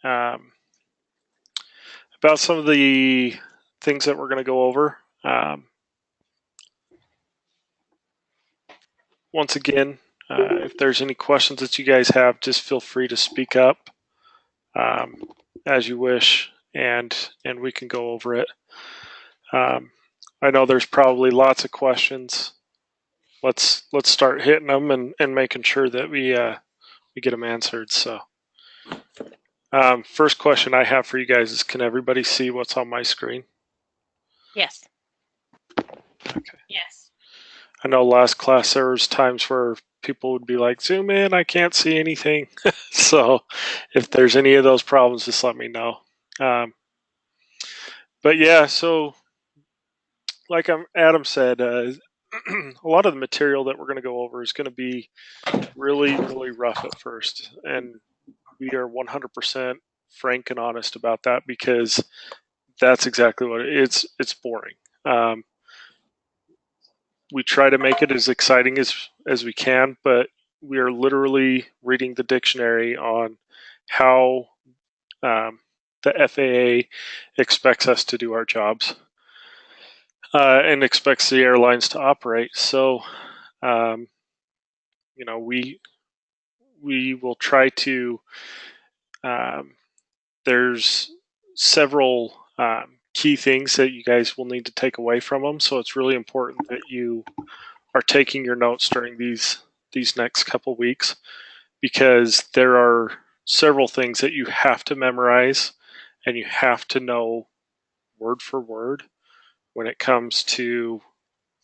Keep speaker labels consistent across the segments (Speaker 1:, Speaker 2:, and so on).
Speaker 1: about some of the things that we're going to go over. Once again, if there's any questions that you guys have, just feel free to speak up as you wish, and we can go over it. I know there's probably lots of questions. Let's start hitting them and making sure that we get them answered. So, first question I have for you guys is: can everybody see what's on my screen?
Speaker 2: Yes.
Speaker 1: Okay.
Speaker 2: Yes.
Speaker 1: I know last class there was times where people would be like, "Zoom in, I can't see anything." So, if there's any of those problems, just let me know. But yeah, so like Adam said, a lot of the material that we're going to go over is going to be really, really rough at first, and we are 100% frank and honest about that because that's exactly what it's boring. We try to make it as exciting as we can, but we are literally reading the dictionary on how the FAA expects us to do our jobs and expects the airlines to operate. So, we will try to. There's several key things that you guys will need to take away from them. So it's really important that you are taking your notes during these next couple weeks because there are several things that you have to memorize and you have to know word for word when it comes to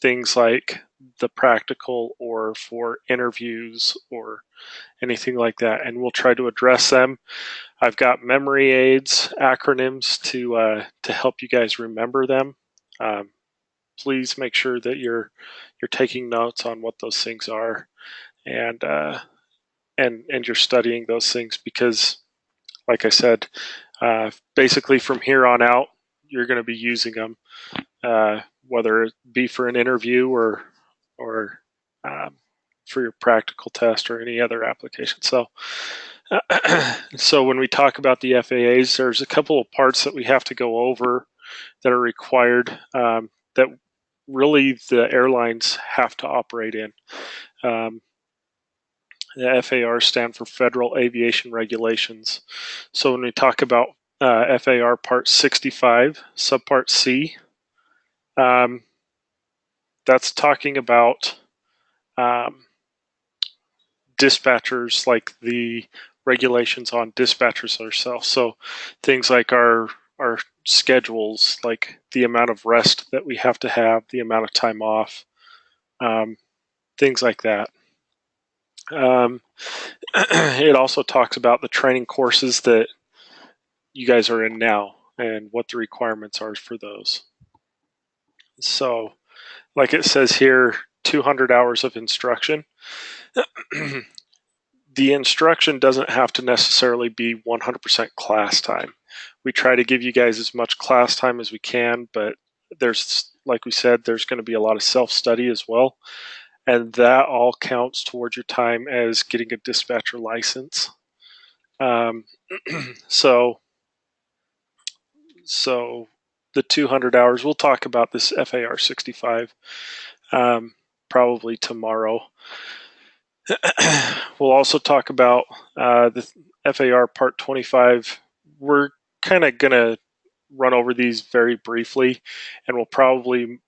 Speaker 1: things like the practical or for interviews or anything like that. And we'll try to address them. I've got memory aids, acronyms to help you guys remember them. Please make sure that you're taking notes on what those things are, and you're studying those things because, like I said, basically from here on out, you're going to be using them, whether it be for an interview or for your practical test or any other application. So. So when we talk about the FAAs, there's a couple of parts that we have to go over that are required that really the airlines have to operate in. The FAR stand for Federal Aviation Regulations. So when we talk about FAR Part 65, Subpart C, that's talking about dispatchers, like the regulations on dispatchers ourselves. So things like our schedules, like the amount of rest that we have to have, the amount of time off, things like that. It also talks about the training courses that you guys are in now and what the requirements are for those. So, like it says here, 200 hours of instruction. The instruction doesn't have to necessarily be 100% class time. We try to give you guys as much class time as we can, but there's, like we said, there's going to be a lot of self-study as well, and that all counts towards your time as getting a dispatcher license. So the 200 hours, we'll talk about this FAR 65 probably tomorrow. We'll also talk about the FAR Part 25. We're kind of going to run over these very briefly, and we'll probably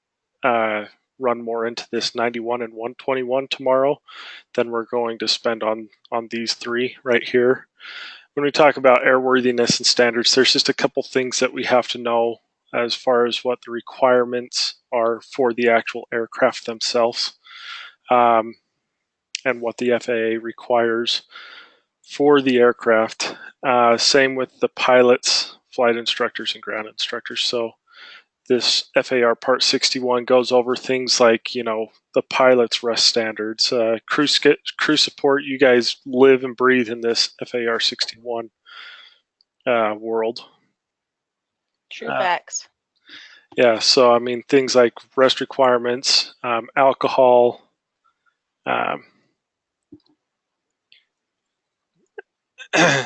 Speaker 1: run more into this 91 and 121 tomorrow than we're going to spend on these three right here. When we talk about airworthiness and standards, there's just a couple things that we have to know as far as what the requirements are for the actual aircraft themselves. And what the FAA requires for the aircraft. Same with the pilots, flight instructors, and ground instructors. So this FAR Part 61 goes over things like, the pilot's rest standards, crew support. You guys live and breathe in this FAR 61 world.
Speaker 2: True facts.
Speaker 1: Yeah, so I mean, things like rest requirements, alcohol,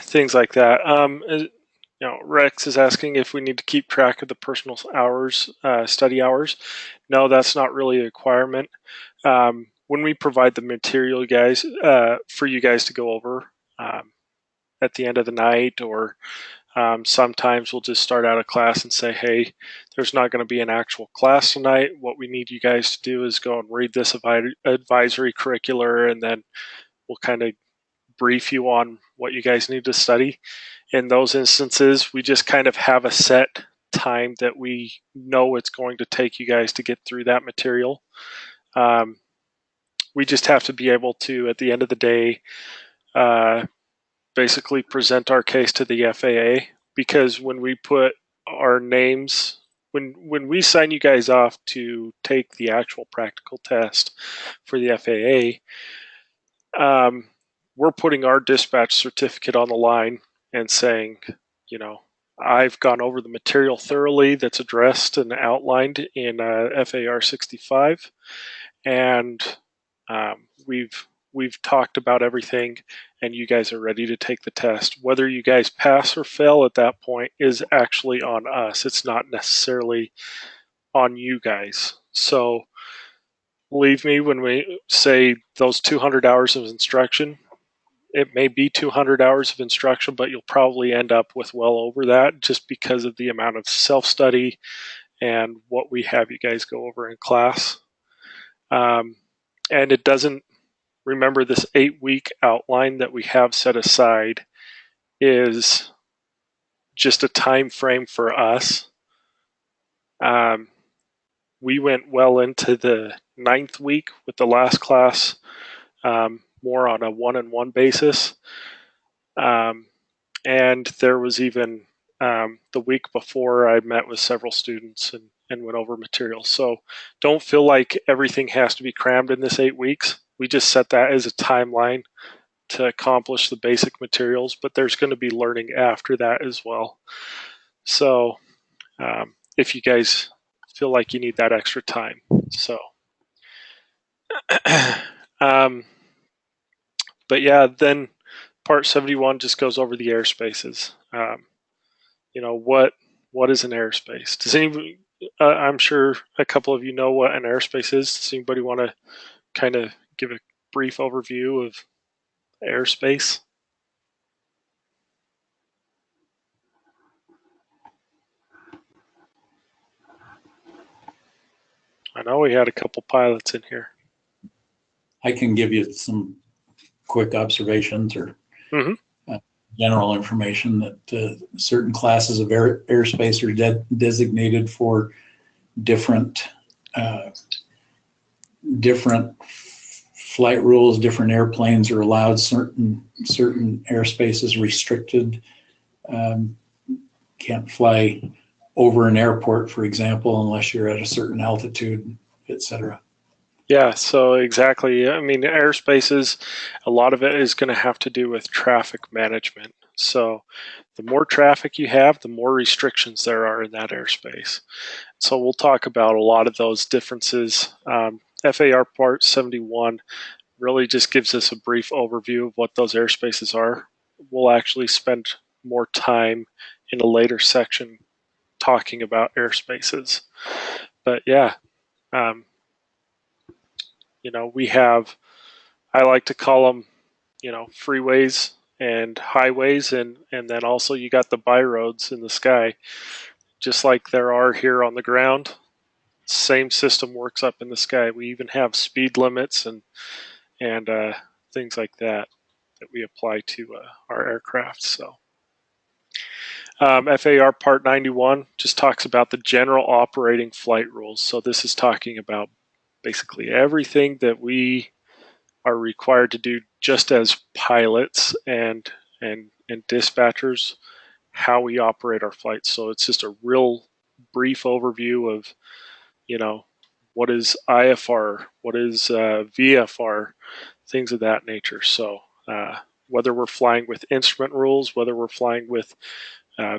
Speaker 1: things like that. Rex is asking if we need to keep track of the personal hours, study hours. No, that's not really a requirement. When we provide the material, guys, for you guys to go over at the end of the night, or sometimes we'll just start out a class and say, hey, there's not going to be an actual class tonight. What we need you guys to do is go and read this advisory curricular, and then we'll kind of brief you on what you guys need to study. In those instances, we just kind of have a set time that we know it's going to take you guys to get through that material. We just have to be able to, at the end of the day, basically present our case to the FAA, because when we put our names, when we sign you guys off to take the actual practical test for the FAA, we're putting our dispatch certificate on the line and saying, I've gone over the material thoroughly that's addressed and outlined in FAR 65, and we've talked about everything, and you guys are ready to take the test. Whether you guys pass or fail at that point is actually on us. It's not necessarily on you guys. So believe me, when we say those 200 hours of instruction, it may be 200 hours of instruction, but you'll probably end up with well over that, just because of the amount of self-study and what we have you guys go over in class. And it doesn't, remember, this 8-week outline that we have set aside is just a time frame for us. We went well into the 9th week with the last class, more on a one-on-one basis. And there was even the week before, I met with several students and went over material. So don't feel like everything has to be crammed in this 8 weeks. We just set that as a timeline to accomplish the basic materials, but there's going to be learning after that as well. So if you guys feel like you need that extra time. So but yeah, then part 71 just goes over the airspaces. What is an airspace? Does anybody, I'm sure a couple of you know what an airspace is. Does anybody want to kind of give a brief overview of airspace? I know we had a couple pilots in here.
Speaker 3: I can give you some quick observations or general information that certain classes of airspace are designated for different flight rules. Different airplanes are allowed certain airspaces restricted. Can't fly over an airport, for example, unless you're at a certain altitude, etc.
Speaker 1: Yeah, so exactly. I mean, airspaces, a lot of it is going to have to do with traffic management. So the more traffic you have, the more restrictions there are in that airspace. So we'll talk about a lot of those differences. FAR Part 71 really just gives us a brief overview of what those airspaces are. We'll actually spend more time in a later section talking about airspaces. But yeah, we have, I like to call them, freeways and highways, and then also you got the byroads in the sky, just like there are here on the ground. Same system works up in the sky. We even have speed limits and things like that we apply to our aircraft. So FAR Part 91 just talks about the general operating flight rules. So this is talking about basically everything that we are required to do just as pilots and dispatchers, how we operate our flights. So it's just a real brief overview of, what is IFR, what is VFR, things of that nature. So whether we're flying with instrument rules, whether we're flying with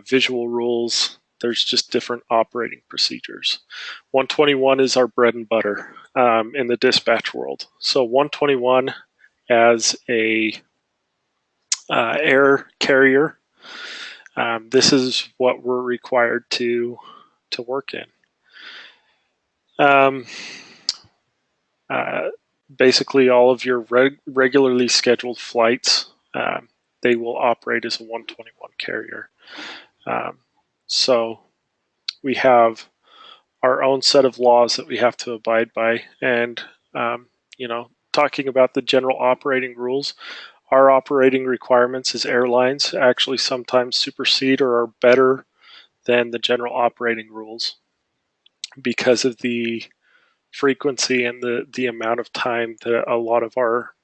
Speaker 1: visual rules, there's just different operating procedures. 121 is our bread and butter in the dispatch world. So 121 as a air carrier. This is what we're required to work in. Basically, all of your regularly scheduled flights, they will operate as a 121 carrier. So we have our own set of laws that we have to abide by, and talking about the general operating rules, our operating requirements as airlines actually sometimes supersede or are better than the general operating rules because of the frequency and the amount of time that a lot of our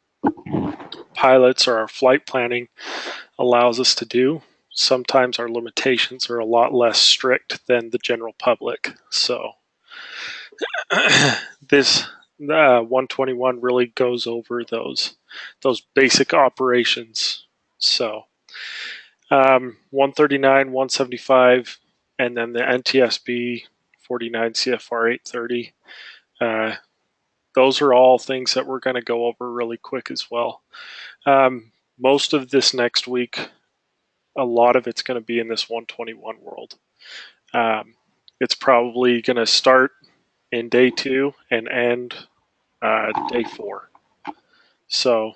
Speaker 1: pilots or our flight planning allows us to do. Sometimes our limitations are a lot less strict than the general public. So this 121 really goes over those basic operations. So 139, 175, and then the NTSB 49 CFR 830. Those are all things that we're going to go over really quick as well. Most of this next week, a lot of it's going to be in this 121 world. It's probably going to start in day 2 and end day 4. So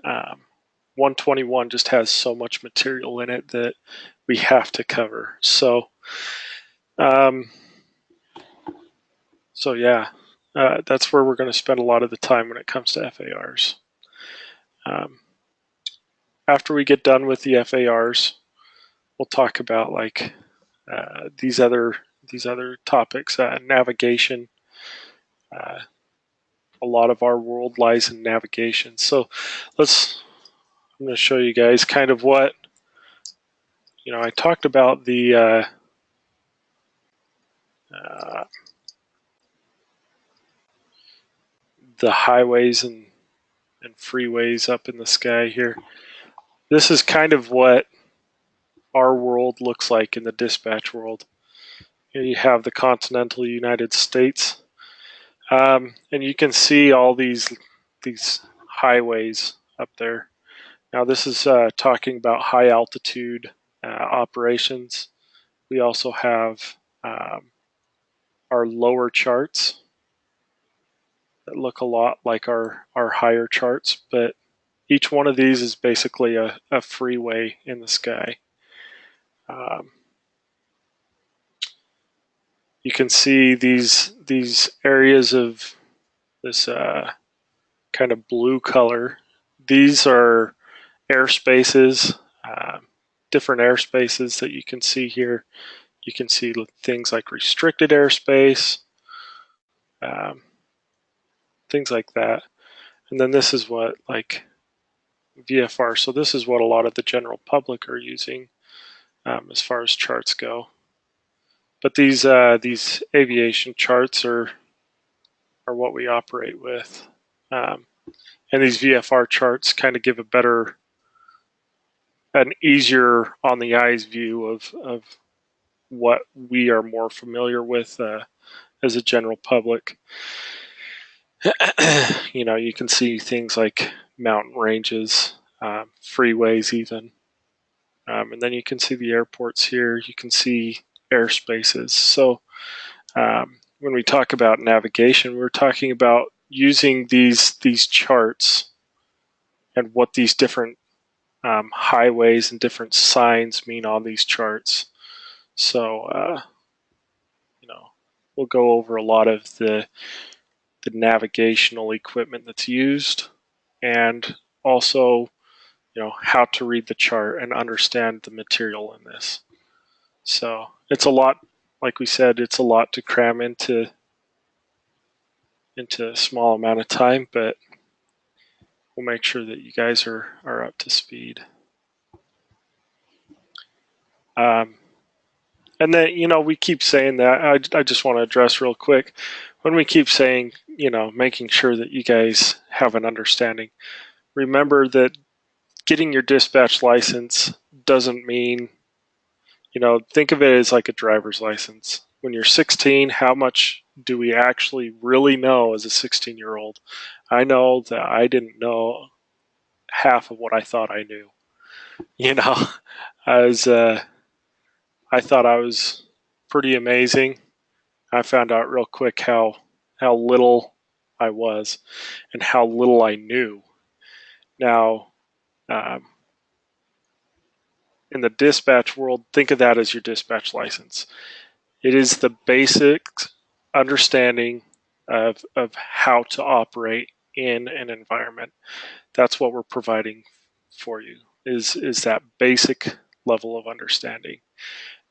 Speaker 1: 121 just has so much material in it that we have to cover. So yeah, that's where we're going to spend a lot of the time when it comes to FARs. After we get done with the FARs, we'll talk about like these other topics. Navigation. A lot of our world lies in navigation. So I'm going to show you guys kind of what, I talked about the highways and freeways up in the sky here. This is kind of what our world looks like in the dispatch world. Here you have the continental United States, and you can see all these highways up there. Now this is talking about high altitude operations. We also have our lower charts that look a lot like our higher charts, but each one of these is basically a freeway in the sky. You can see these areas of this kind of blue color. These are airspaces, different airspaces that you can see here. You can see things like restricted airspace, things like that. And then this is what like VFR. So this is what a lot of the general public are using as far as charts go. But these aviation charts are what we operate with. And these VFR charts kind of give an easier on the eyes view of what we are more familiar with as a general public. You can see things like mountain ranges, freeways even. And then you can see the airports here. You can see airspaces. So when we talk about navigation, we're talking about using these charts and what these different highways and different signs mean on these charts. So we'll go over a lot of the navigational equipment that's used, and also how to read the chart and understand the material in this. So it's a lot, like we said, it's a lot to cram into a small amount of time, but we'll make sure that you guys are up to speed. And then, we keep saying that. I just want to address real quick. When we keep saying, making sure that you guys have an understanding, remember that getting your dispatch license doesn't mean, think of it as like a driver's license. When you're 16, how much do we actually really know as a 16-year-old? I know that I didn't know half of what I thought I knew. You know, I thought I was pretty amazing. I found out real quick how little I was and how little I knew. Now, in the dispatch world, think of that as your dispatch license. It is the basic understanding of how to operate in an environment. That's what we're providing for you, is that basic level of understanding.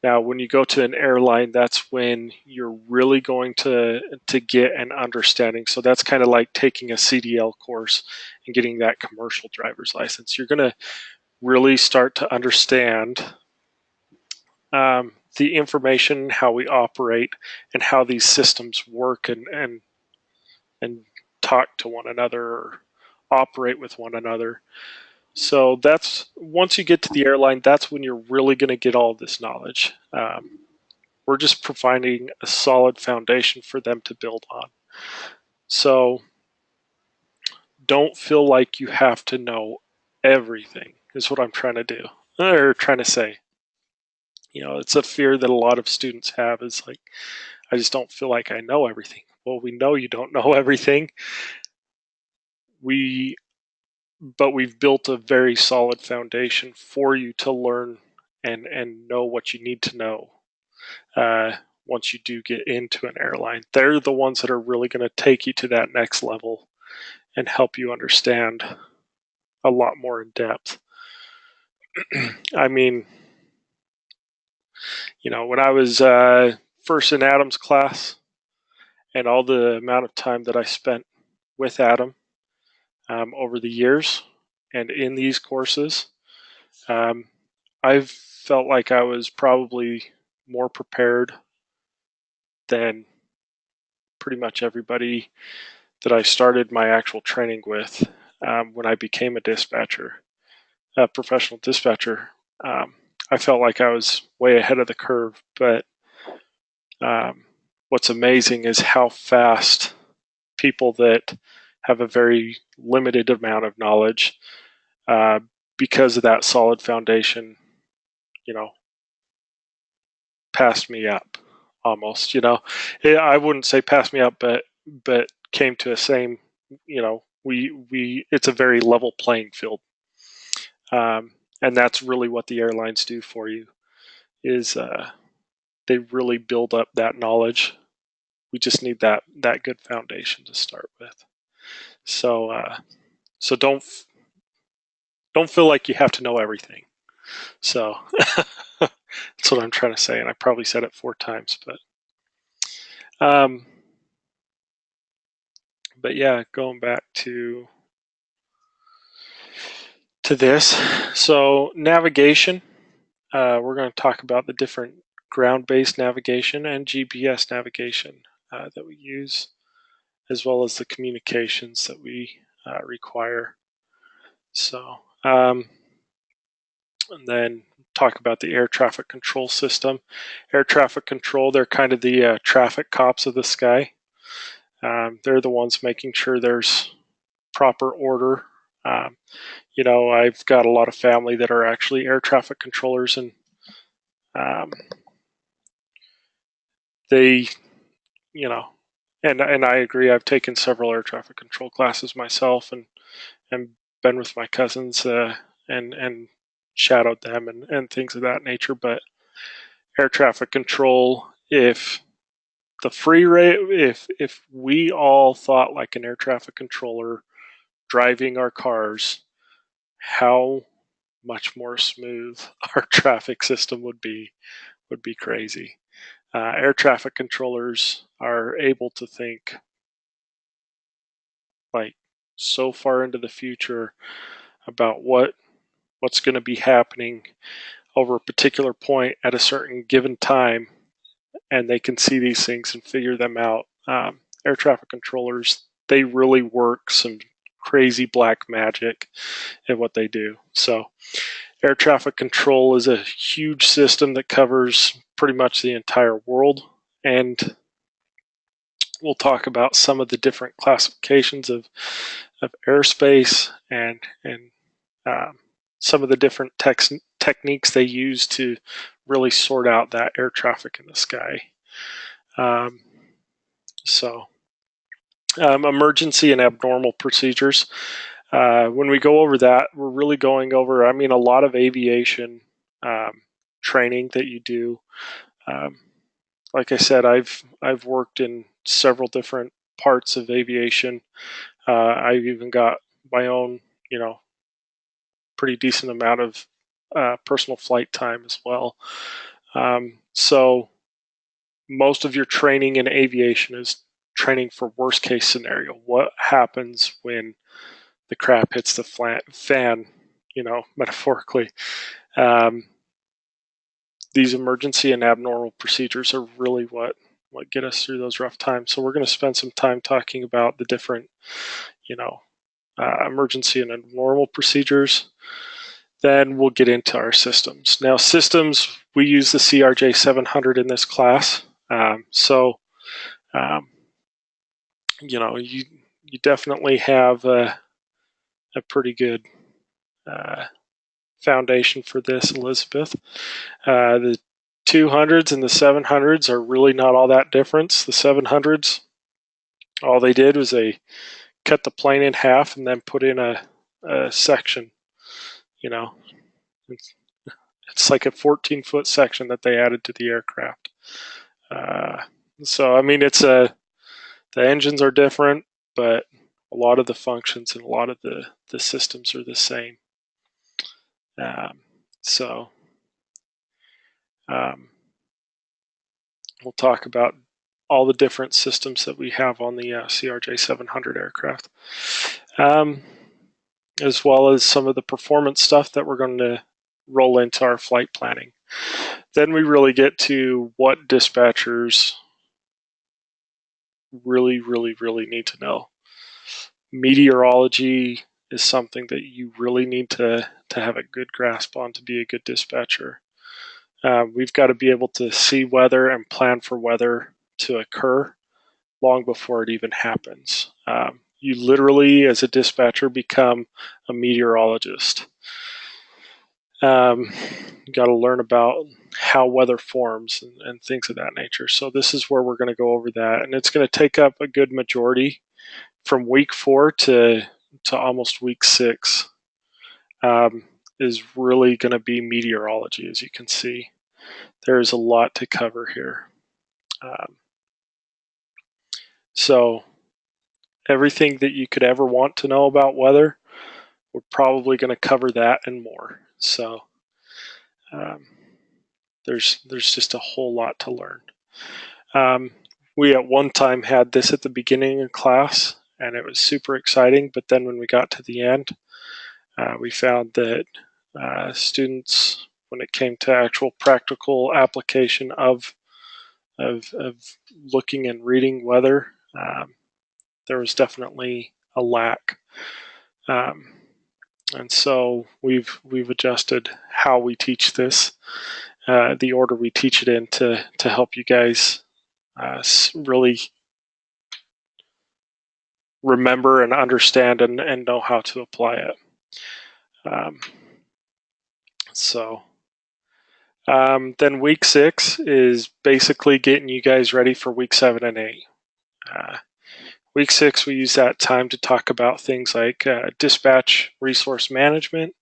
Speaker 1: Now, when you go to an airline, that's when you're really going to get an understanding. So that's kind of like taking a CDL course and getting that commercial driver's license. You're going to really start to understand the information, how we operate, and how these systems work and talk to one another or operate with one another. So that's, once you get to the airline, that's when you're really going to get all this knowledge. We're just providing a solid foundation for them to build on. So don't feel like you have to know everything, is what I'm trying to do, or trying to say. You know, it's a fear that a lot of students have, is like, I just don't feel like I know everything. Well, we know you don't know everything. But we've built a very solid foundation for you to learn and know what you need to know once you do get into an airline. They're the ones that are really going to take you to that next level and help you understand a lot more in depth. I mean, you know, when I was first in Adam's class, and all the amount of time that I spent with Adam over the years and in these courses, I've felt like I was probably more prepared than pretty much everybody that I started my actual training with when I became a dispatcher, a professional dispatcher. I felt like I was way ahead of the curve, but what's amazing is how fast people that have a very limited amount of knowledge, because of that solid foundation, you know, passed me up almost. You know, I wouldn't say passed me up, but came to a same. You know, we it's a very level playing field, and that's really what the airlines do for you. Is they really build up that knowledge. We just need that good foundation to start with. So so don't feel like you have to know everything. So that's what I'm trying to say, and I probably said it 4 times, but yeah, going back to this. So navigation, we're going to talk about the different ground-based navigation and GPS navigation that we use, as well as the communications that we require. So, and then talk about the air traffic control system. Air traffic control, they're kind of the traffic cops of the sky. They're the ones making sure there's proper order. You know, I've got a lot of family that are actually air traffic controllers, and they, you know, and I agree. I've taken several air traffic control classes myself, and been with my cousins and shadowed them and things of that nature. But air traffic control, if the free rate, if we all thought like an air traffic controller driving our cars, how much more smooth our traffic system would be crazy. Air traffic controllers are able to think like so far into the future about what's going to be happening over a particular point at a certain given time, and they can see these things and figure them out. Air traffic controllers, they really work some crazy black magic in what they do. So air traffic control is a huge system that covers pretty much the entire world, and we'll talk about some of the different classifications of airspace and some of the different techniques they use to really sort out that air traffic in the sky. Emergency and abnormal procedures. When we go over that, we're really going over, a lot of aviation training that you do. Like I said, I've worked in several different parts of aviation. I've even got my own, pretty decent amount of personal flight time as well. So most of your training in aviation is training for worst case scenario. What happens when the crap hits the fan, metaphorically. These emergency and abnormal procedures are really what get us through those rough times. So we're going to spend some time talking about the different, emergency and abnormal procedures. Then we'll get into our systems. Now, systems, we use the CRJ 700 in this class. You definitely have a pretty good foundation for this, Elizabeth. The 200s and the 700s are really not all that different. The 700s, all they did was they cut the plane in half and then put in a section. It's like a 14-foot section that they added to the aircraft. The engines are different, but a lot of the functions and a lot of the systems are the same. We'll talk about all the different systems that we have on the CRJ 700 aircraft, as well as some of the performance stuff that we're going to roll into our flight planning. Then we really get to what dispatchers really, really, really need to know. Meteorology is something that you really need to have a good grasp on to be a good dispatcher. We've got to be able to see weather and plan for weather to occur long before it even happens. You literally, as a dispatcher, become a meteorologist. You got to learn about how weather forms and things of that nature. So this is where we're going to go over that, and it's going to take up a good majority from week 4 to almost week 6. Is really going to be meteorology, as you can see. There is a lot to cover here. So everything that you could ever want to know about weather, we're probably going to cover that and more. So there's just a whole lot to learn. We at one time had this at the beginning of class, and it was super exciting, but then when we got to the end, we found that students, when it came to actual practical application of looking and reading weather, there was definitely a lack. And so we've adjusted how we teach this, the order we teach it in, to help you guys really remember and understand and know how to apply it. Then week 6 is basically getting you guys ready for week 7 and 8. Week 6, we use that time to talk about things like dispatch resource management.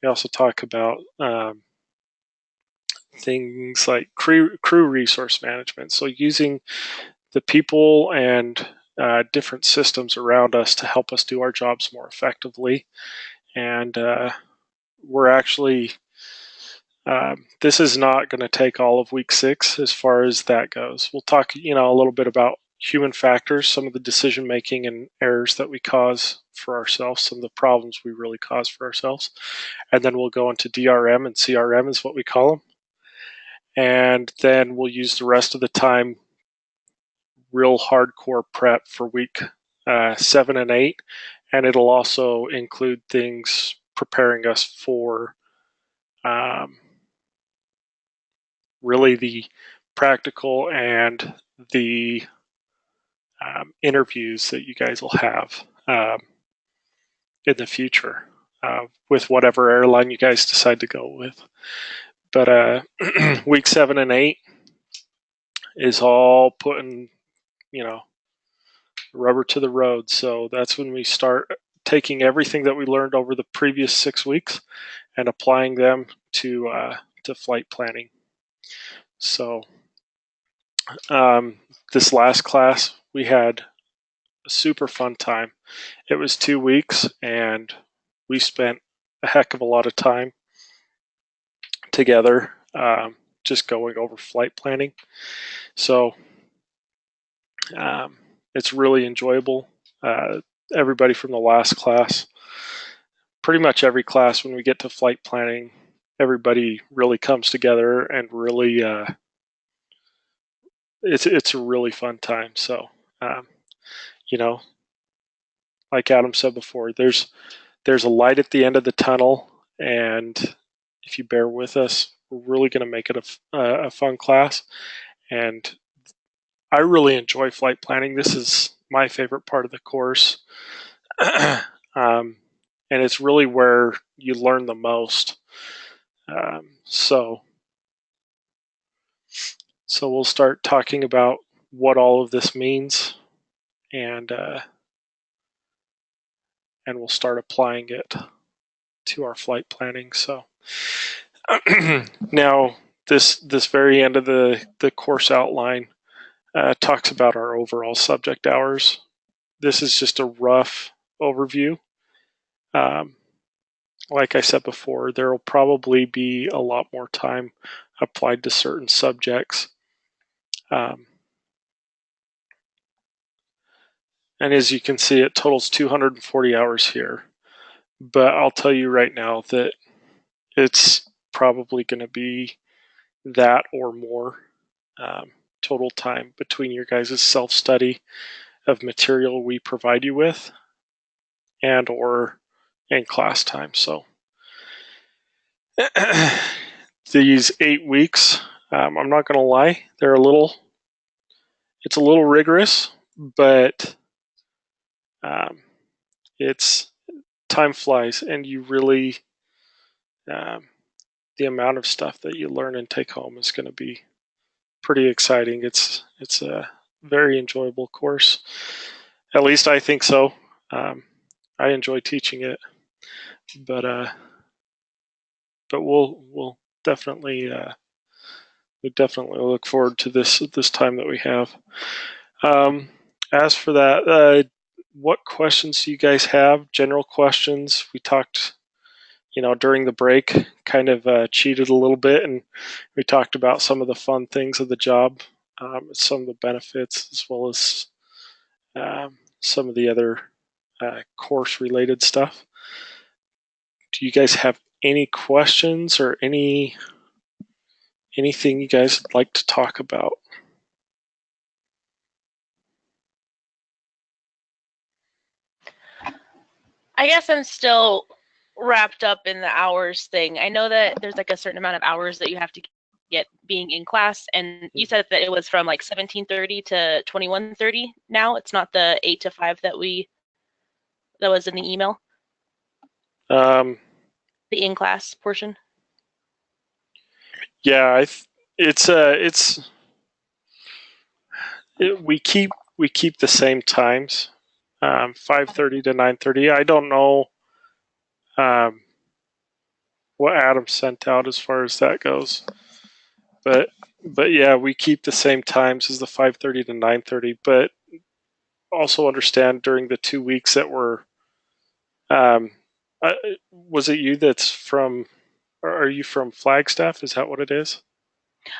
Speaker 1: We also talk about things like crew resource management. So using the people and different systems around us to help us do our jobs more effectively. And we're actually, this is not going to take all of week 6 as far as that goes. We'll talk, a little bit about human factors, some of the decision making and errors that we cause for ourselves, some of the problems we really cause for ourselves. And then we'll go into DRM and CRM is what we call them. And then we'll use the rest of the time real hardcore prep for week 7 and 8. And it'll also include things preparing us for really the practical and the interviews that you guys will have in the future. with whatever airline you guys decide to go with. But week 7 and 8 is all putting, rubber to the road. So that's when we start taking everything that we learned over the previous 6 weeks and applying them to flight planning. So this last class, we had a super fun time. It was 2 weeks, and we spent a heck of a lot of time together, just going over flight planning. So it's really enjoyable. Everybody from the last class, pretty much every class when we get to flight planning, everybody really comes together and really it's a really fun time. So like Adam said before, there's a light at the end of the tunnel, and if you bear with us, we're really going to make it a fun class. And I really enjoy flight planning. This is my favorite part of the course. And it's really where you learn the most. So we'll start talking about what all of this means, and we'll start applying it to our flight planning. So now this very end of the course outline talks about our overall subject hours. This is just a rough overview. Like I said before, there will probably be a lot more time applied to certain subjects. And as you can see, it totals 240 hours here. But I'll tell you right now that it's probably going to be that or more total time between your guys' self-study of material we provide you with and or in class time. So these 8 weeks, I'm not going to lie, it's a little rigorous, but it's time flies, and you really the amount of stuff that you learn and take home is going to be pretty exciting. It's a very enjoyable course. At least I think so. I enjoy teaching it, but we'll definitely look forward to this time that we have. As for that, what questions do you guys have? General questions. We talked, during the break, kind of cheated a little bit, and we talked about some of the fun things of the job, some of the benefits, as well as some of the other course-related stuff. Do you guys have any questions or anything you guys would like to talk about?
Speaker 2: I guess I'm still wrapped up in the hours thing. I know that there's like a certain amount of hours that you have to get being in class, and you said that it was from like 17:30 to 21:30 now. It's not the 8 to 5 that was in the email. The in-class portion.
Speaker 1: Yeah, we keep the same times, 5:30 to 9:30. I don't know what Adam sent out as far as that goes, but yeah, we keep the same times as the 5:30 to 9:30. But also understand during the 2 weeks that were, was it you that's from? Are you from Flagstaff? Is that what it is?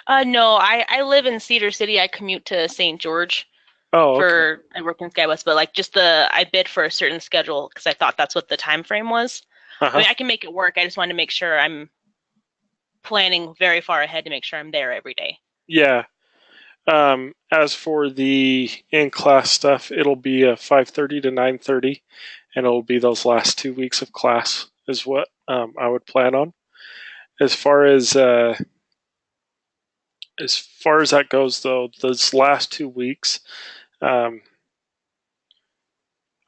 Speaker 2: No, I live in Cedar City. I commute to St. George.
Speaker 1: Oh, okay.
Speaker 2: I work in SkyWest, but like I bid for a certain schedule because I thought that's what the time frame was. I mean, I can make it work. I just wanted to make sure I'm planning very far ahead to make sure I'm there every day.
Speaker 1: Yeah. As for the in-class stuff, it'll be a 5:30 to 9:30, and it'll be those last 2 weeks of class is what I would plan on. As far as that goes, though, those last 2 weeks,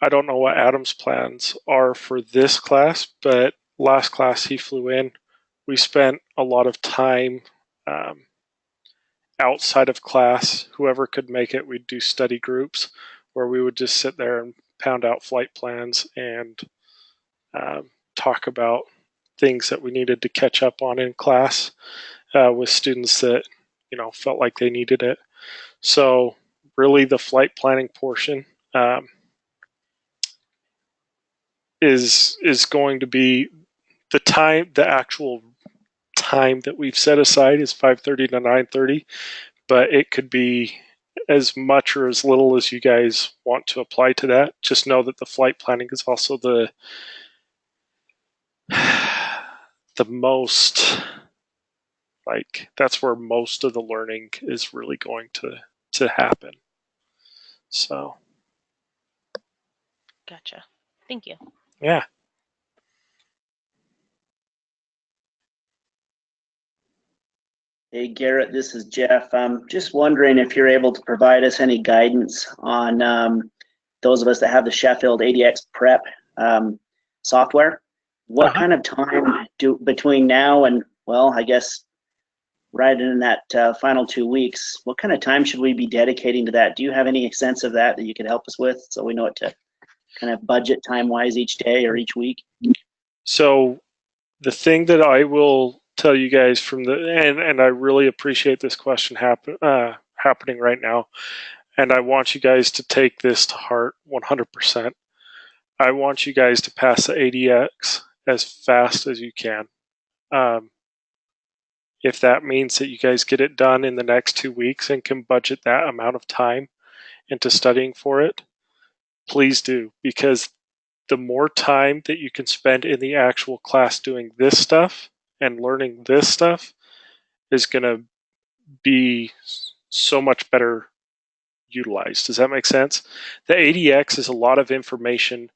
Speaker 1: I don't know what Adam's plans are for this class, but last class he flew in. We spent a lot of time outside of class. Whoever could make it, we'd do study groups where we would just sit there and pound out flight plans and talk about things that we needed to catch up on in class with students that felt like they needed it. So really, the flight planning portion is going to be the time. The actual time that we've set aside is 5:30 to 9:30, but it could be as much or as little as you guys want to apply to that. Just know that the flight planning is also the most, like, that's where most of the learning is really going to happen. So
Speaker 2: Gotcha. Thank you.
Speaker 1: yeah.
Speaker 4: Hey, Garrett, this is Jeff. I'm just wondering if you're able to provide us any guidance on those of us that have the Sheffield ADX Prep software. What kind of time between now and, well, I guess right in that final 2 weeks, what kind of time should we be dedicating to that? Do you have any sense of that you could help us with so we know what to kind of budget time-wise each day or each week?
Speaker 1: So the thing that I will tell you guys from and I really appreciate this question happening right now, and I want you guys to take this to heart 100%. I want you guys to pass the ADX as fast as you can. If that means that you guys get it done in the next 2 weeks and can budget that amount of time into studying for it, please do, because the more time that you can spend in the actual class doing this stuff and learning this stuff is going to be so much better utilized. Does that make sense? The ADX is a lot of information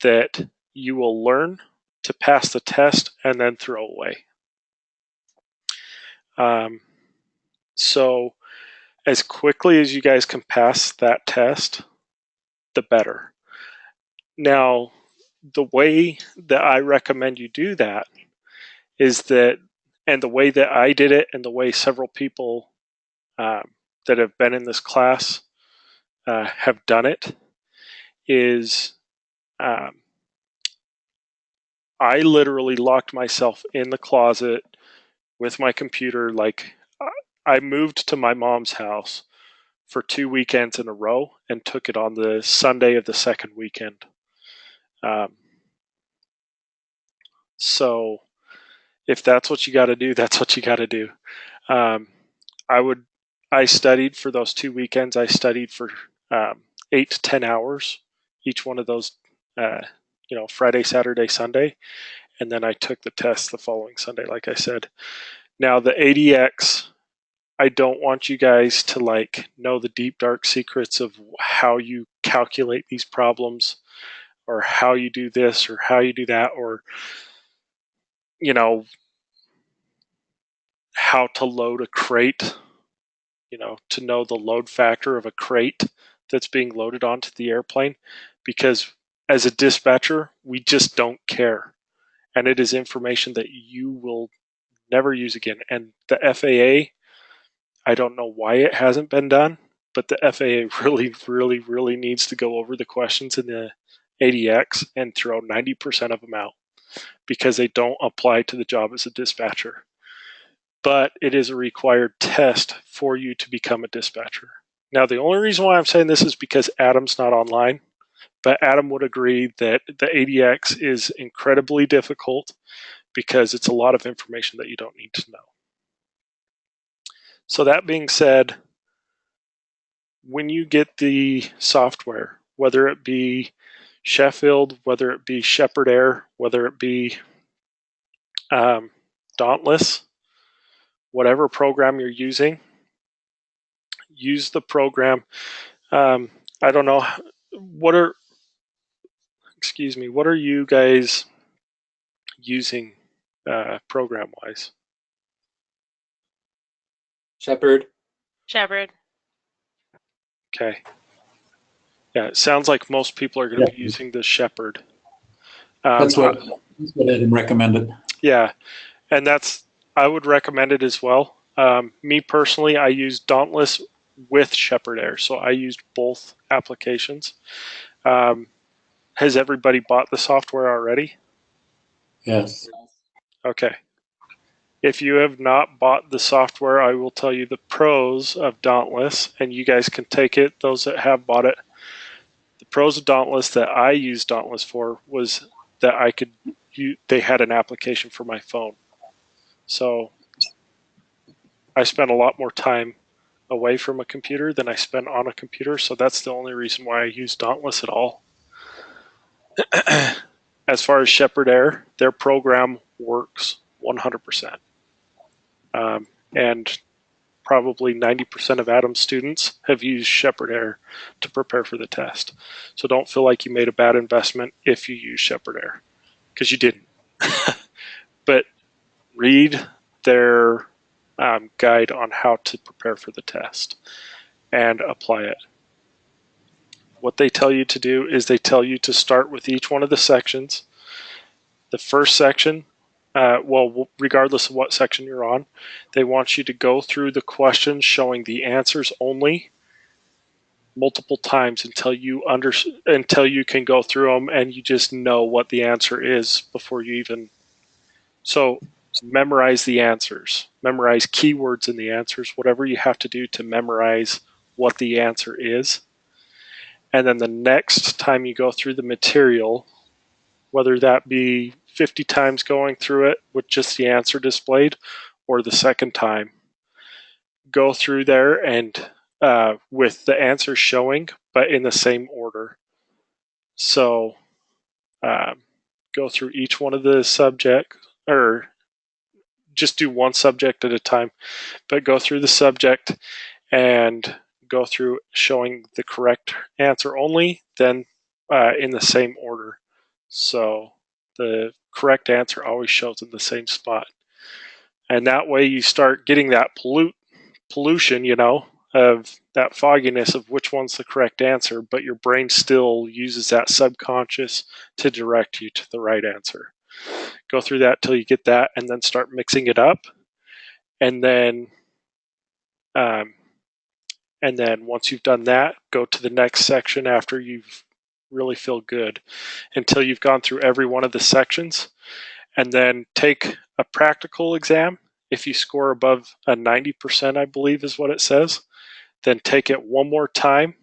Speaker 1: that you will learn to pass the test and then throw away. So as quickly as you guys can pass that test, the better. Now, the way that I recommend you do that is that, and the way that I did it, and the way several people that have been in this class have done it, is I literally locked myself in the closet with my computer. Like, I moved to my mom's house for 2 weekends in a row and took it on the Sunday of the second weekend. So if that's what you got to do, that's what you got to do. I studied for those 2 weekends. I studied for 8 to 10 hours each one of those, Friday, Saturday, Sunday, and then I took the test the following Sunday, like I said. Now the ADX, I don't want you guys to know the deep dark secrets of how you calculate these problems, or how you do this, or how you do that, or how to load a crate, to know the load factor of a crate that's being loaded onto the airplane, because as a dispatcher, we just don't care. And it is information that you will never use again. And the FAA, I don't know why it hasn't been done, but the FAA really, really, really needs to go over the questions in the ADX and throw 90% of them out, because they don't apply to the job as a dispatcher. But it is a required test for you to become a dispatcher. Now, the only reason why I'm saying this is because Adam's not online, but Adam would agree that the ADX is incredibly difficult because it's a lot of information that you don't need to know. So that being said, when you get the software, whether it be Sheffield, whether it be Shepherd Air, whether it be Dauntless, whatever program you're using, use the program. I don't know, what are you guys using program-wise?
Speaker 5: Shepherd.
Speaker 2: Shepherd.
Speaker 1: Okay. Yeah, it sounds like most people are going to be using the Shepherd.
Speaker 3: That's what Ed recommended.
Speaker 1: Yeah, and I would recommend it as well. Me personally, I use Dauntless with Shepherd Air, so I used both applications. Has everybody bought the software already?
Speaker 3: Yes.
Speaker 1: Okay. If you have not bought the software, I will tell you the pros of Dauntless, and you guys can take it, those that have bought it. The pros of Dauntless that I used Dauntless for was that they had an application for my phone. So I spent a lot more time away from a computer than I spent on a computer, so that's the only reason why I use Dauntless at all. As far as Shepherd Air, their program works 100%. And probably 90% of Adams students have used Shepherd Air to prepare for the test. So don't feel like you made a bad investment if you use Shepherd Air, because you didn't. But read their guide on how to prepare for the test and apply it. What they tell you to do is they tell you to start with each one of the sections. The first section, regardless of what section you're on, they want you to go through the questions showing the answers only multiple times until you can go through them and you just know what the answer is before you even. So memorize the answers, memorize keywords in the answers, whatever you have to do to memorize what the answer is. And then the next time you go through the material, whether that be 50 times going through it with just the answer displayed, or the second time, go through there and with the answers showing, but in the same order. So go through each one of the subjects, or just do one subject at a time, but go through the subject and go through showing the correct answer only, then in the same order. So the correct answer always shows in the same spot. And that way you start getting that pollution, of that fogginess of which one's the correct answer, but your brain still uses that subconscious to direct you to the right answer. Go through that till you get that, and then start mixing it up. And then once you've done that, go to the next section after you've really feel good until you've gone through every one of the sections, and then take a practical exam. If you score above a 90%, I believe is what it says, then take it one more time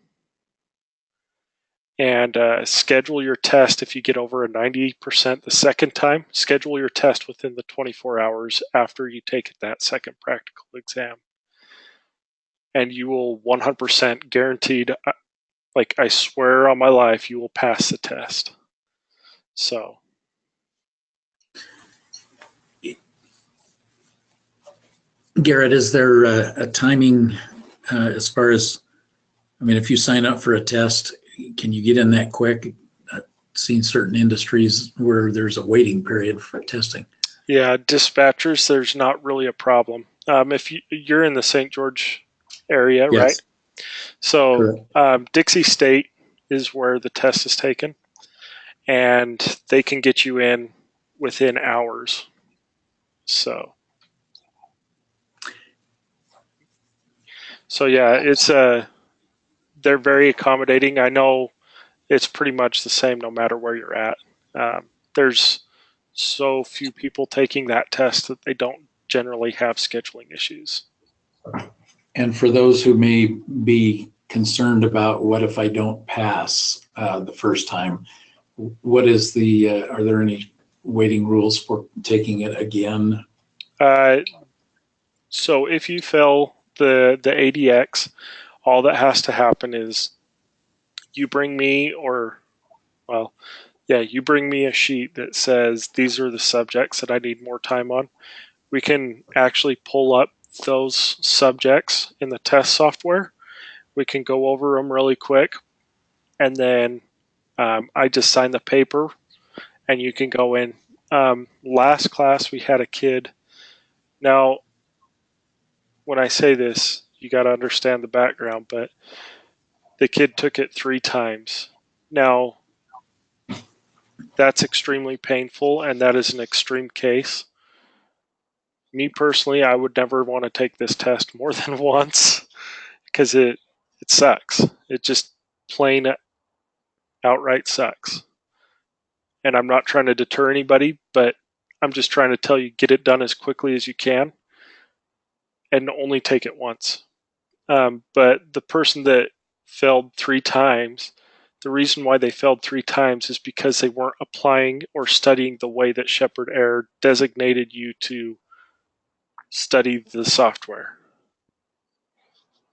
Speaker 1: and schedule your test. If you get over a 90% the second time, schedule your test within the 24 hours after you take that second practical exam. And you will 100% guaranteed, like I swear on my life, you will pass the test. So.
Speaker 3: Garrett, is there a timing as far as, if you sign up for a test, can you get in that quick? I've seen certain industries where there's a waiting period for testing.
Speaker 1: Yeah, dispatchers, there's not really a problem. If you're in the St. George area, yes. Right? So Dixie State is where the test is taken, and they can get you in within hours. So yeah, it's they're very accommodating. I know it's pretty much the same no matter where you're at. There's so few people taking that test that they don't generally have scheduling issues.
Speaker 3: And for those who may be concerned about what if I don't pass the first time, what is are there any waiting rules for taking it again?
Speaker 1: So if you fail the ADX, all that has to happen is you bring me you bring me a sheet that says these are the subjects that I need more time on. We can actually pull up those subjects in the test software. We can go over them really quick, and then I just sign the paper and you can go in. Last class we had a kid. Now, when I say this, you got to understand the background, but the kid took it 3 times. Now, that's extremely painful, and that is an extreme case. Me personally, I would never want to take this test more than once because it sucks. It just plain outright sucks. And I'm not trying to deter anybody, but I'm just trying to tell you, get it done as quickly as you can and only take it once. But the person that failed 3 times, the reason why they failed 3 times is because they weren't applying or studying the way that Shepherd Air designated you to study the software.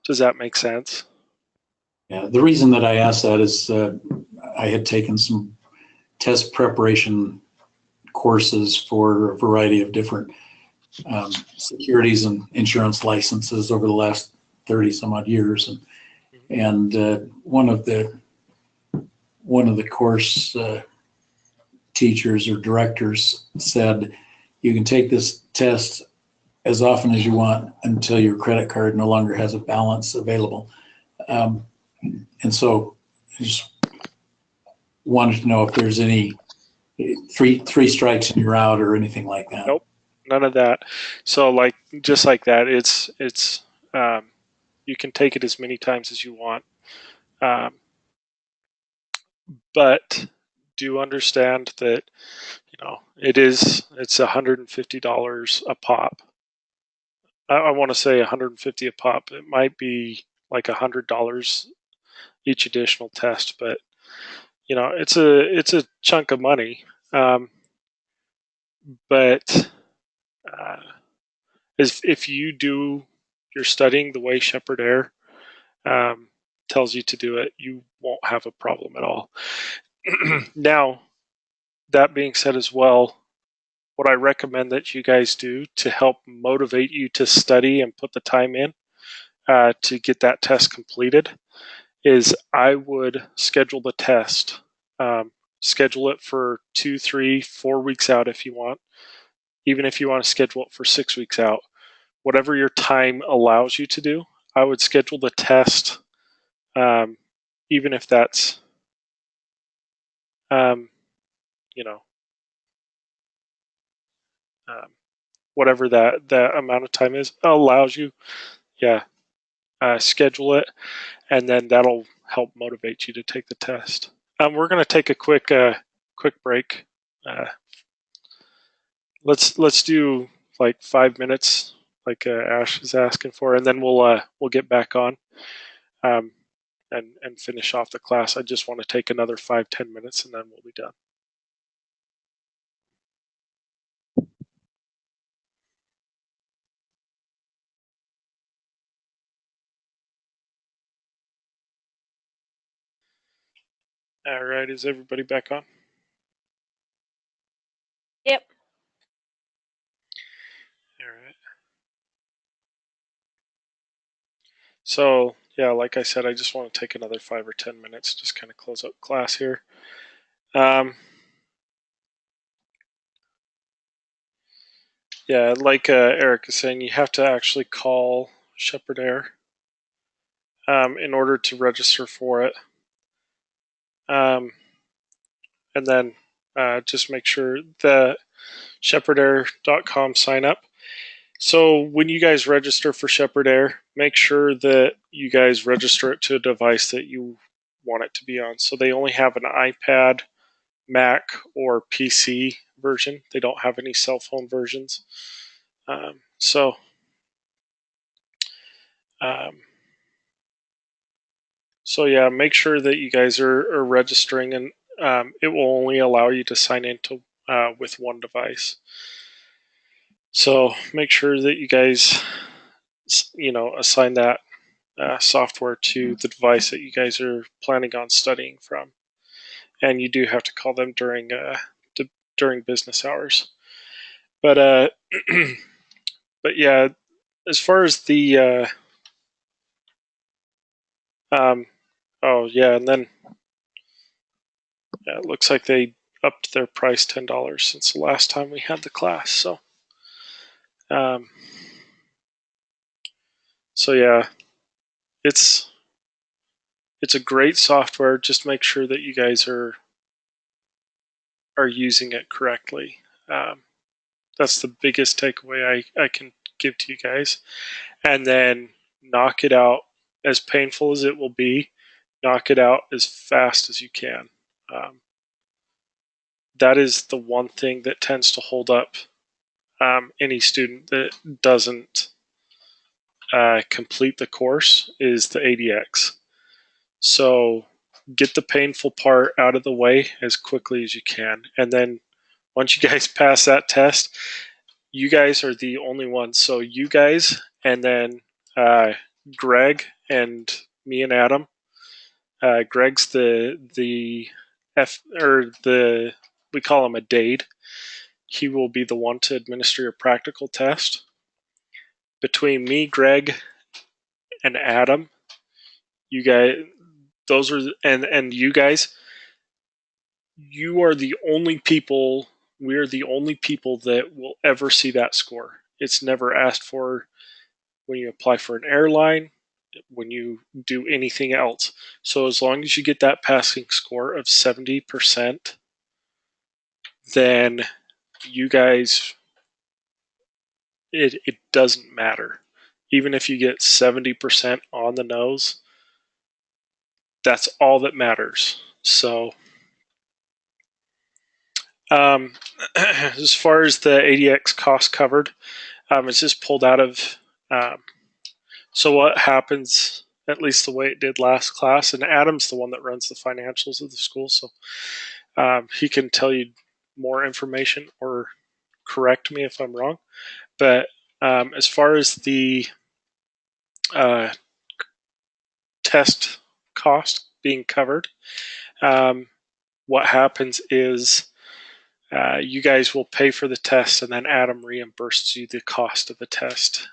Speaker 1: Does that make sense?
Speaker 3: Yeah, the reason that I asked that is I had taken some test preparation courses for a variety of different securities and insurance licenses over the last 30 some odd years, and one of the course teachers or directors said you can take this test as often as you want until your credit card no longer has a balance available. And so I just wanted to know if there's any three strikes and you're out or anything like that.
Speaker 1: Nope, none of that. So just like that, it's you can take it as many times as you want. But do understand that, it's $150 a pop. I want to say $150 a pop. It might be like $100 each additional test, but it's a chunk of money. But if you do your studying the way Shepherd Air tells you to do it, you won't have a problem at all. Now, that being said as well, what I recommend that you guys do to help motivate you to study and put the time in to get that test completed is I would schedule the test. Schedule it for 2, 3, 4 weeks out if you want. Even if you want to schedule it for 6 weeks out. Whatever your time allows you to do, I would schedule the test, even if that's, whatever that amount of time is, allows you, schedule it, and then that'll help motivate you to take the test. We're going to take a quick break. Let's do like 5 minutes, like Ash is asking for, and then we'll get back on and finish off the class. I just want to take another 5-10 minutes, and then we'll be done. All right, is everybody back on?
Speaker 2: Yep.
Speaker 1: All right. So, yeah, like I said, I just want to take another 5 or 10 minutes, just kind of close up class here. Yeah, like Eric is saying, you have to actually call Shepherd Air in order to register for it. And then just make sure that shepherdair.com sign up. So when you guys register for Shepherd Air, make sure that you guys register it to a device that you want it to be on. So they only have an iPad, Mac, or PC version. They don't have any cell phone versions. So yeah, make sure that you guys are registering, and it will only allow you to sign into with one device. So make sure that you guys, assign that software to the device that you guys are planning on studying from, and you do have to call them during business hours. But but yeah, as far as the and then it looks like they upped their price $10 since the last time we had the class. So yeah, it's it's a great software. Just make sure that you guys are using it correctly. That's the biggest takeaway I can give to you guys. And then knock it out. As painful as it will be, knock it out as fast as you can. That is the one thing that tends to hold up any student that doesn't complete the course is the ADX. So get the painful part out of the way as quickly as you can. And then once you guys pass that test, you guys are the only ones. So you guys, and then Greg and me and Adam. Greg's the we call him a DADE. He will be the one to administer your practical test. Between me, Greg, and Adam, you guys, those are and you guys, you are the only people. We are the only people that will ever see that score. It's never asked for when you apply for an airline, when you do anything else. So as long as you get that passing score of 70%, then you guys, it doesn't matter. Even if you get 70% on the nose, that's all that matters. So as far as the ADX cost covered, it's just pulled out of so what happens, at least the way it did last class, and Adam's the one that runs the financials of the school, so he can tell you more information or correct me if I'm wrong. But as far as the test cost being covered, what happens is you guys will pay for the test, and then Adam reimburses you the cost of the test.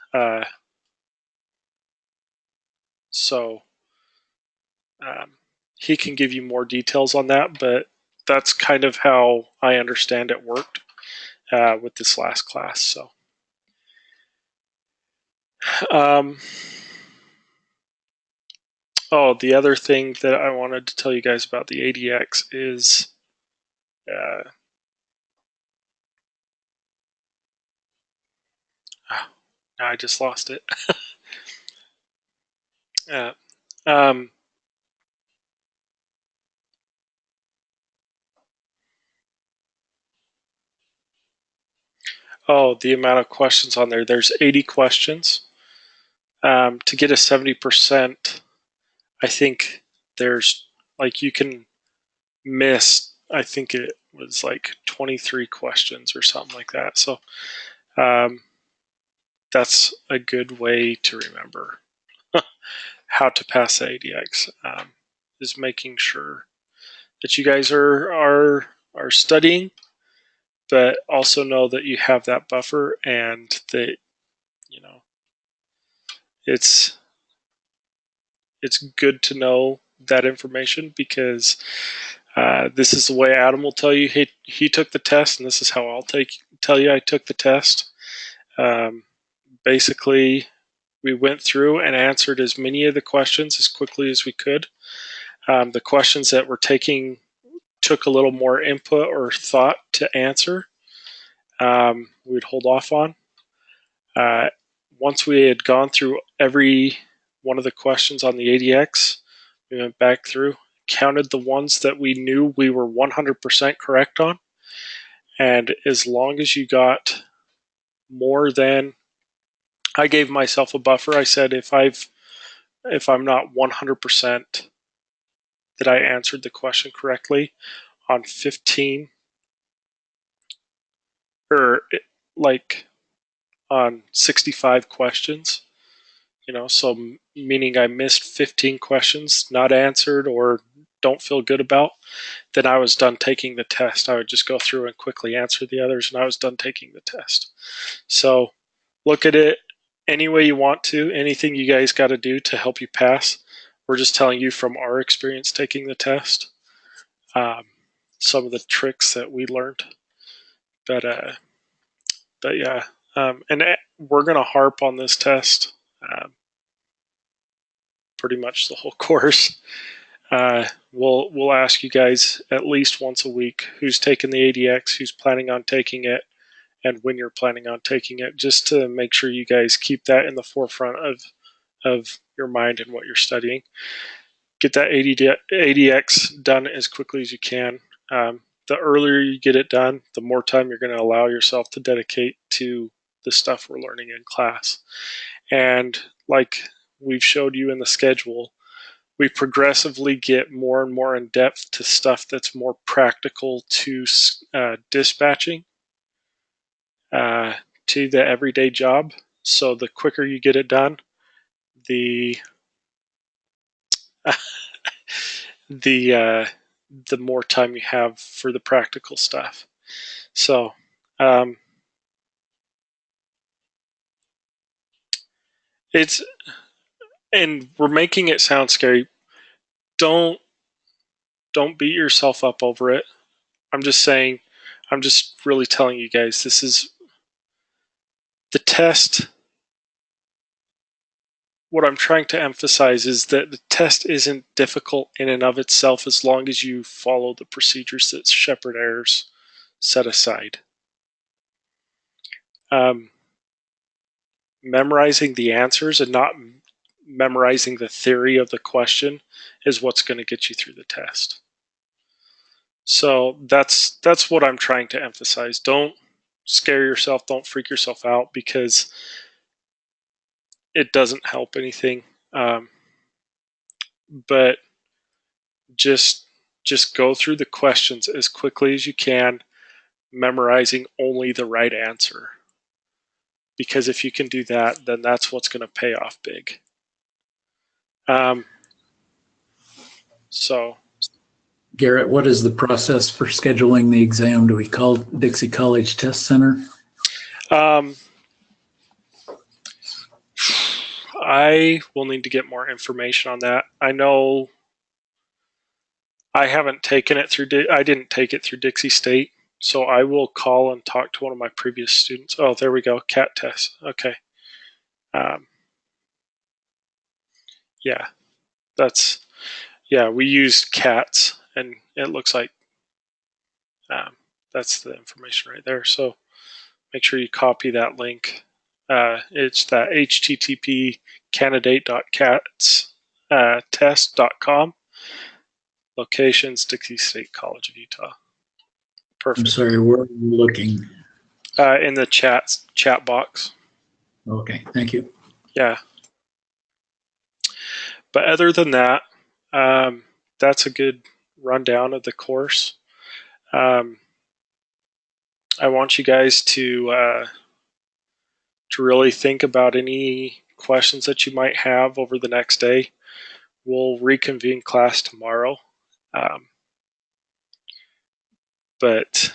Speaker 1: So he can give you more details on that, but that's kind of how I understand it worked with this last class. So, the other thing that I wanted to tell you guys about the ADX is now I just lost it. The amount of questions on there. There's 80 questions. To get a 70%, I think there's you can miss, I think it was 23 questions or something like that. So that's a good way to remember how to pass the ADX, is making sure that you guys are studying, but also know that you have that buffer and that it's good to know that information, because this is the way Adam will tell you he took the test, and this is how I'll tell you I took the test. Basically, we went through and answered as many of the questions as quickly as we could. The questions that we're taking took a little more input or thought to answer. We'd hold off on. Once we had gone through every one of the questions on the ADX, we went back through, counted the ones that we knew we were 100% correct on, and as long as you got more than, I gave myself a buffer. I said if I'm not 100% that I answered the question correctly on 15, or on 65 questions, so meaning I missed 15 questions not answered or don't feel good about, then I was done taking the test. I would just go through and quickly answer the others, and I was done taking the test. So look at it any way you want to. Anything you guys got to do to help you pass. We're just telling you from our experience taking the test, some of the tricks that we learned. But yeah, and we're going to harp on this test pretty much the whole course. we'll ask you guys at least once a week who's taking the ADX, who's planning on taking it, and when you're planning on taking it, just to make sure you guys keep that in the forefront of your mind and what you're studying. Get that ADX done as quickly as you can. The earlier you get it done, the more time you're going to allow yourself to dedicate to the stuff we're learning in class. And like we've showed you in the schedule, we progressively get more and more in depth to stuff that's more practical to dispatching, to the everyday job. So the quicker you get it done, the more time you have for the practical stuff. So and we're making it sound scary. Don't beat yourself up over it. I'm just really telling you guys, this is the test. What I'm trying to emphasize is that the test isn't difficult in and of itself as long as you follow the procedures that Shepherd Ayers set aside. Memorizing the answers and not memorizing the theory of the question is what's going to get you through the test. So that's what I'm trying to emphasize. Don't scare yourself, don't freak yourself out, because it doesn't help anything. But just go through the questions as quickly as you can, memorizing only the right answer. Because if you can do that, then that's what's going to pay off big. So,
Speaker 3: Garrett, what is the process for scheduling the exam? Do we call Dixie College Test Center?
Speaker 1: I will need to get more information on that. I know I haven't taken it through. I didn't take it through Dixie State, so I will call and talk to one of my previous students. Oh, there we go. CAT test. Okay. Yeah, we used CATs, and it looks like that's the information right there. So make sure you copy that link. It's that http candidate.catstest.com. Locations, Dixie State College of Utah. Perfect.
Speaker 3: I'm sorry, where are you looking?
Speaker 1: In the chat box.
Speaker 3: Okay, thank you.
Speaker 1: Yeah. But other than that, that's a good rundown of the course. I want you guys to really think about any questions that you might have over the next day. We'll reconvene class tomorrow. But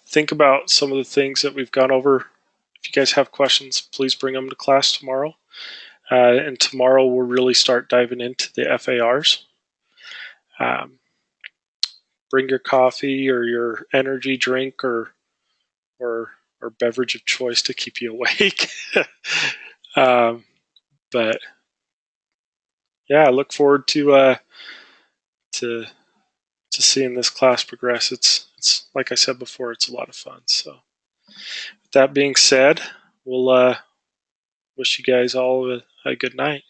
Speaker 1: think about some of the things that we've gone over. If you guys have questions, please bring them to class tomorrow. And tomorrow we'll really start diving into the FARs. Bring your coffee or your energy drink or beverage of choice to keep you awake. But yeah, I look forward to seeing this class progress. It's like I said before, it's a lot of fun. So with that being said, we'll wish you guys all a good night.